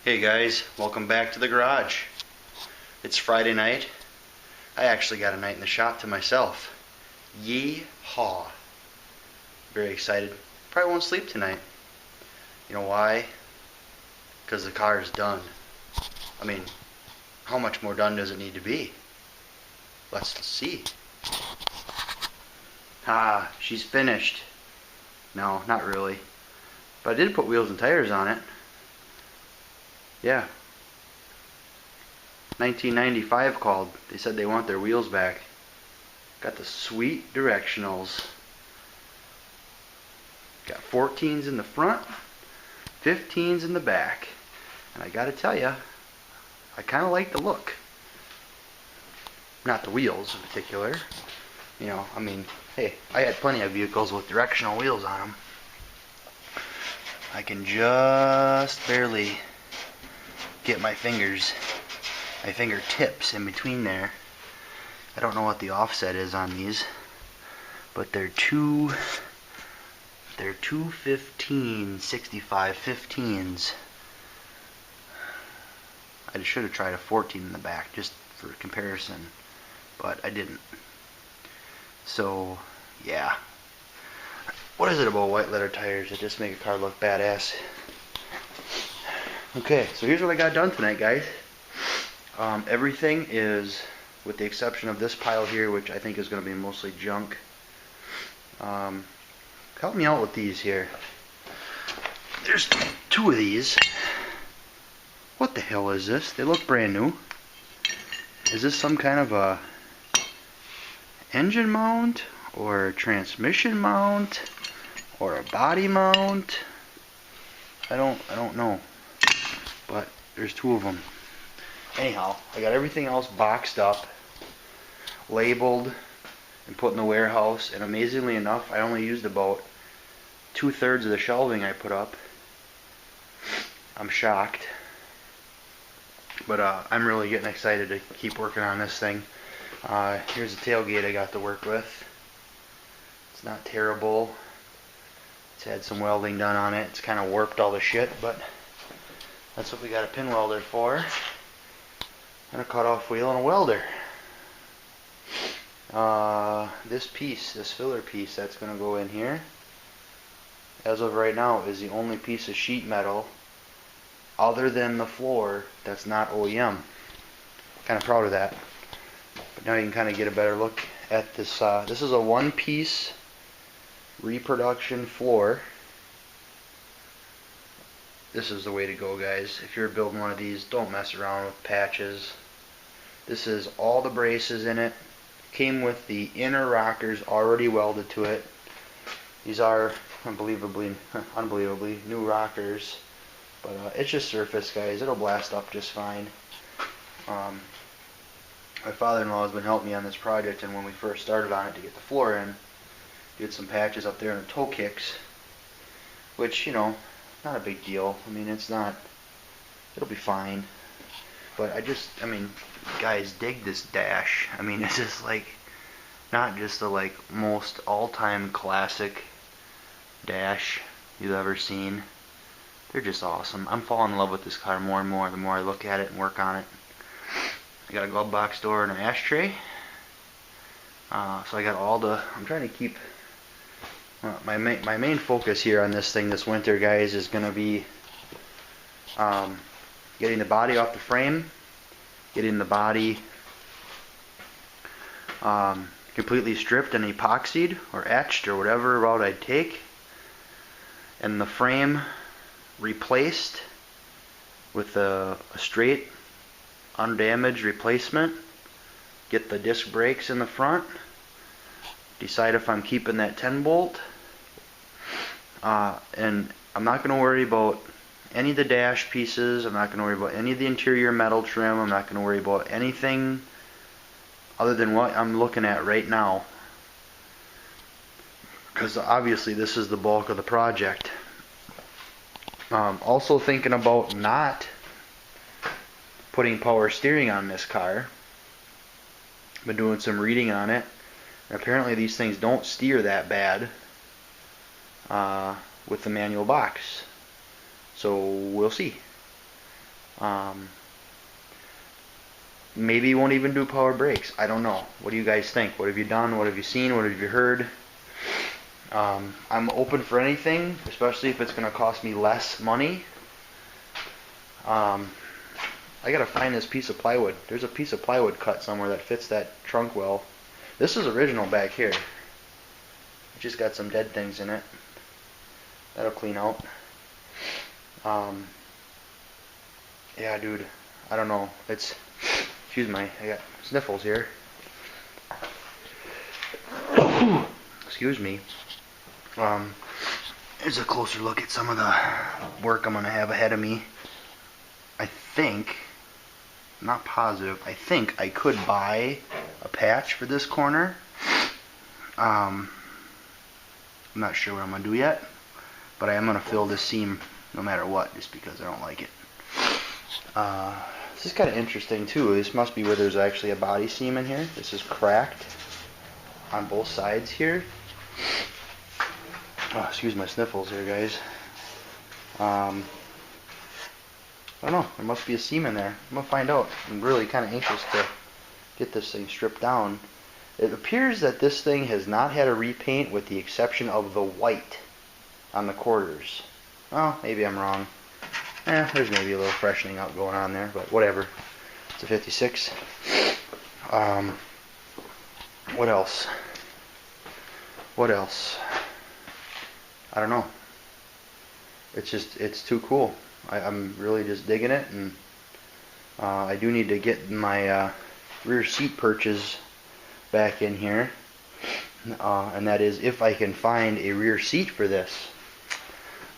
Hey guys, welcome back to the garage. It's Friday night. I actually got a night in the shop to myself. Yee-haw. Very excited. Probably won't sleep tonight. You know why? Because the car is done. I mean, how much more done does it need to be? Let's see. Ah, she's finished. No, not really. But I did put wheels and tires on it. Yeah. 1995 called. They said they want their wheels back. Got the sweet directionals. Got 14s in the front, 15s in the back. And I gotta tell you, I kind of like the look. Not the wheels in particular. You know, I mean, hey, I had plenty of vehicles with directional wheels on them. I can just barely get my fingertips in between there. I don't know what the offset is on these, but they're two 65 15s. I should have tried a 14 in the back just for comparison, but I didn't. So yeah, what is it about white leather tires that just make a car look badass? Okay, so here's what I got done tonight, guys. Everything is, with the exception of this pile here, which I think is going to be mostly junk. Help me out with these here. There's two of these. What the hell is this? They look brand new. Is this some kind of a engine mount, or a transmission mount, or a body mount? I don't know. But there's two of them. Anyhow, I got everything else boxed up, labeled, and put in the warehouse. And amazingly enough, I only used about 2/3 of the shelving I put up. I'm shocked. But I'm really getting excited to keep working on this thing. Here's the tailgate I got to work with. It's not terrible. It's had some welding done on it. It's kind of warped all the shit, but that's what we got a pin welder for. And a cutoff wheel and a welder. This filler piece that's going to go in here, as of right now, is the only piece of sheet metal other than the floor that's not OEM. Kind of proud of that. But now you can kind of get a better look at this. This is a one-piece reproduction floor. This is the way to go, guys. If you're building one of these, don't mess around with patches. This is all the braces in it. Came with the inner rockers already welded to it. These are unbelievably new rockers. But it's just surface, guys. It'll blast up just fine. My father-in-law has been helping me on this project, and when we first started on it to get the floor in, did some patches up there in the toe kicks, which, you know, not a big deal. I mean, it's not, it'll be fine. But I mean, guys, dig this dash. I mean, it's just like, not just the like most all-time classic dash you've ever seen. They're just awesome. I'm falling in love with this car more and more the more I look at it and work on it. I got a glove box door and an ashtray. So I got all the, I'm trying to keep, my main focus here on this thing this winter, guys, is going to be getting the body off the frame, getting the body completely stripped and epoxied or etched or whatever route I'd take, and the frame replaced with a straight undamaged replacement. Get the disc brakes in the front, decide if I'm keeping that 10 bolt, and I'm not going to worry about any of the dash pieces. I'm not going to worry about any of the interior metal trim. I'm not going to worry about anything other than what I'm looking at right now, because obviously this is the bulk of the project. Also thinking about not putting power steering on this car. Been doing some reading on it, and apparently these things don't steer that bad with the manual box. So we'll see. Um, maybe you won't even do power brakes. I don't know. What do you guys think? What have you done? What have you seen? What have you heard? I'm open for anything, especially if it's going to cost me less money. I gotta find this piece of plywood. There's a piece of plywood cut somewhere that fits that trunk well. This is original back here. It just got some dead things in it. That'll clean out. Yeah, dude. I don't know. It's, excuse me, I got sniffles here. Excuse me. Here's a closer look at some of the work I'm gonna have ahead of me. I think, I'm not positive, I think I could buy a patch for this corner. I'm not sure what I'm gonna do yet, but I am gonna fill this seam no matter what, just because I don't like it. This is kind of interesting too. This must be where there's actually a body seam in here. This is cracked on both sides here. Oh, excuse my sniffles here, guys. I don't know. There must be a seam in there. I'm gonna find out. I'm really kind of anxious to get this thing stripped down. It appears that this thing has not had a repaint with the exception of the white on the quarters. Oh, maybe I'm wrong. There's maybe a little freshening up going on there, but whatever. It's a 56. What else? What else? I don't know. It's too cool. I'm really just digging it, and I do need to get my rear seat perches back in here, and that is if I can find a rear seat for this.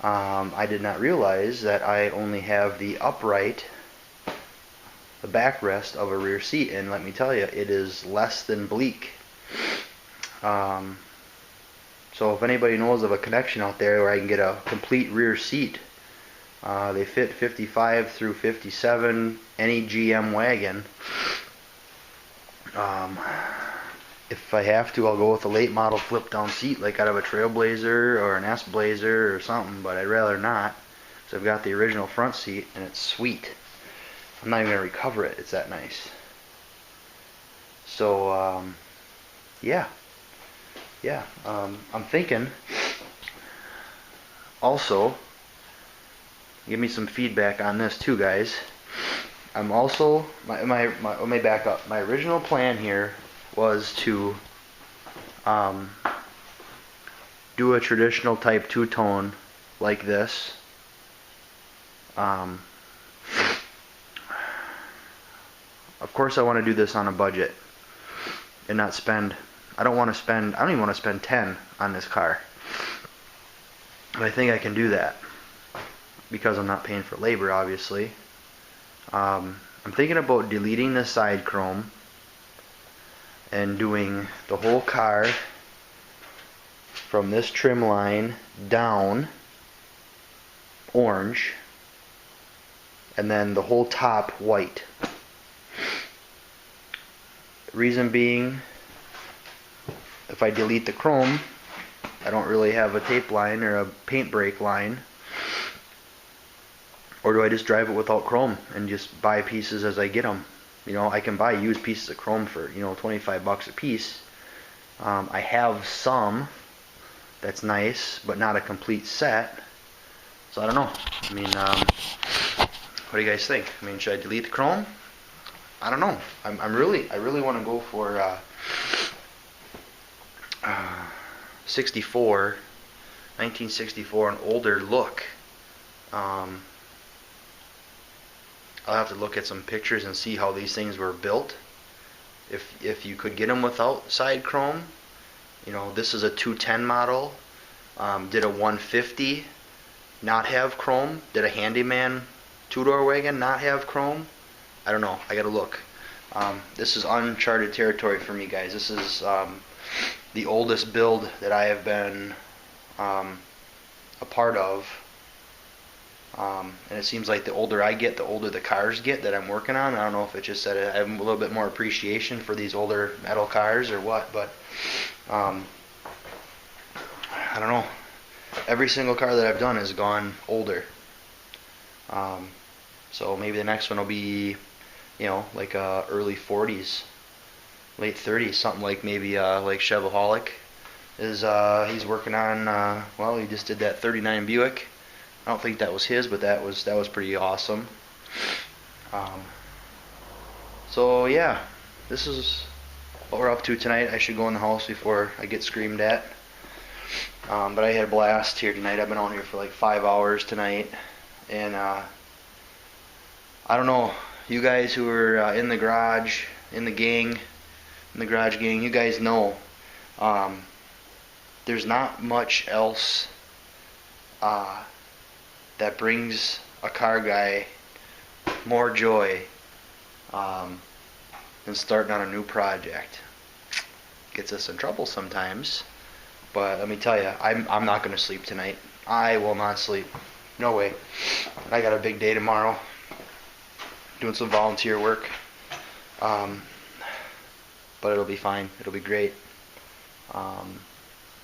I did not realize that I only have the upright, the backrest of a rear seat, and let me tell you, it is less than bleak. So if anybody knows of a connection out there where I can get a complete rear seat, they fit 55 through 57, any GM wagon. If I have to, I'll go with a late model flip down seat like out of a Trailblazer or an S-Blazer or something, but I'd rather not. So I've got the original front seat and it's sweet. I'm not even going to recover it, it's that nice. So yeah, I'm thinking also, give me some feedback on this too, guys. I'm also, let me back up. My original plan here was to do a traditional type two-tone like this. Of course I want to do this on a budget and not spend, I don't even want to spend 10 on this car. But I think I can do that because I'm not paying for labor, obviously. I'm thinking about deleting the side chrome and doing the whole car from this trim line down orange, and then the whole top white. Reason being, if I delete the chrome, I don't really have a tape line or a paint brake line. Or do I just drive it without chrome and just buy pieces as I get them? You know, I can buy used pieces of chrome for, you know, 25 bucks a piece. I have some that's nice, but not a complete set. So I don't know. I mean, what do you guys think? I mean, should I delete the chrome? I don't know. I really want to go for 1964, an older look. I'll have to look at some pictures and see how these things were built. If you could get them without side chrome, you know, this is a 210 model. Did a 150 not have chrome? Did a Handyman two-door wagon not have chrome? I don't know. I gotta look. This is uncharted territory for me, guys. This is the oldest build that I have been a part of. And it seems like the older I get, the older the cars get that I'm working on. I don't know if it's just that I have a little bit more appreciation for these older metal cars or what, but I don't know. Every single car that I've done has gone older. So maybe the next one will be, like early 40s, late 30s, something like maybe like Chevaholic is he's working on. Well, he just did that 39 Buick. I don't think that was his, but that was pretty awesome. Um, so yeah, this is what we're up to tonight. I should go in the house before I get screamed at. But I had a blast here tonight. I've been out here for like 5 hours tonight, and I don't know, you guys who are in the garage, in the garage gang, you guys know there's not much else that brings a car guy more joy than starting on a new project. Gets us in trouble sometimes, but let me tell you, I'm not going to sleep tonight. I will not sleep. No way. I got a big day tomorrow, doing some volunteer work, but it'll be fine. It'll be great.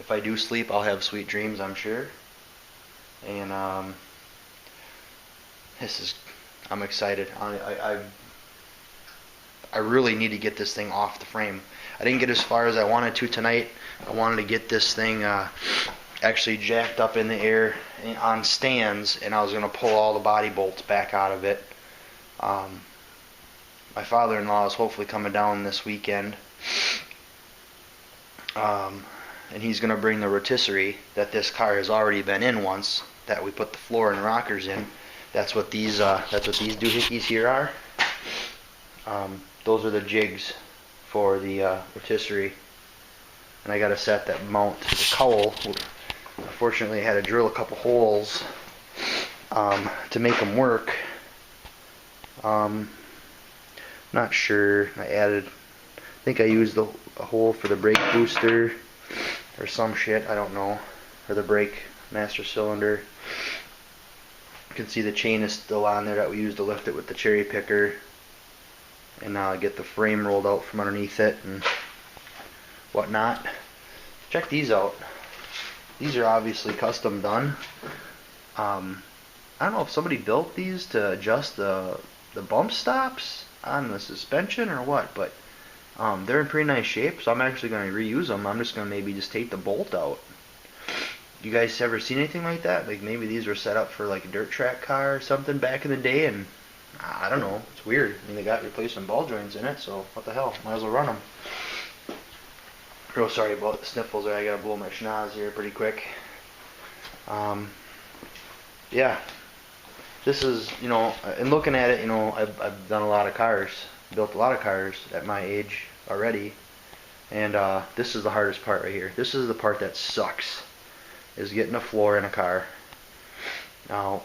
If I do sleep, I'll have sweet dreams, I'm sure. And I'm excited. I really need to get this thing off the frame. I didn't get as far as I wanted to tonight. I wanted to get this thing actually jacked up in the air on stands, and I was going to pull all the body bolts back out of it. My father-in-law is hopefully coming down this weekend, and he's going to bring the rotisserie that this car has already been in once, that we put the floor and rockers in. That's what these doohickeys here are. Those are the jigs for the rotisserie, and I got a set that mount to the cowl. Unfortunately, I had to drill a couple holes to make them work. Not sure. I think I used a hole for the brake booster or some shit. I don't know. Or the brake master cylinder. You can see the chain is still on there that we used to lift it with the cherry picker. And now I get the frame rolled out from underneath it and whatnot. Check these out. These are obviously custom done. I don't know if somebody built these to adjust the bump stops on the suspension or what, but they're in pretty nice shape, so I'm actually going to reuse them. I'm just going to maybe just take the bolt out. You guys ever seen anything like that? Like maybe these were set up for like a dirt track car or something back in the day, and I don't know. It's weird. I mean, they got replacement ball joints in it, so what the hell? Might as well run them. Real sorry about the sniffles there. I gotta blow my schnoz here pretty quick. Yeah. This is, and looking at it, I've done a lot of cars, built a lot of cars at my age already, and this is the hardest part right here. This is the part that sucks, is getting a floor in a car. Now,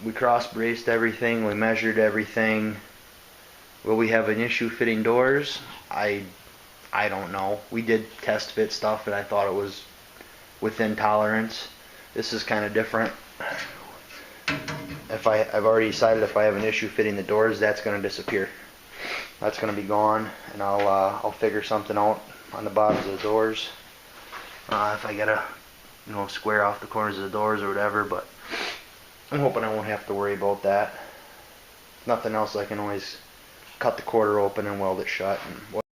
we cross-braced everything, we measured everything. Will we have an issue fitting doors? I don't know. We did test fit stuff, and I thought it was within tolerance. This is kind of different. I've already decided if I have an issue fitting the doors, that's going to disappear. That's going to be gone, and I'll figure something out on the bottoms of the doors. If I gotta, square off the corners of the doors or whatever, but I'm hoping I won't have to worry about that. If nothing else, I can always cut the quarter open and weld it shut. And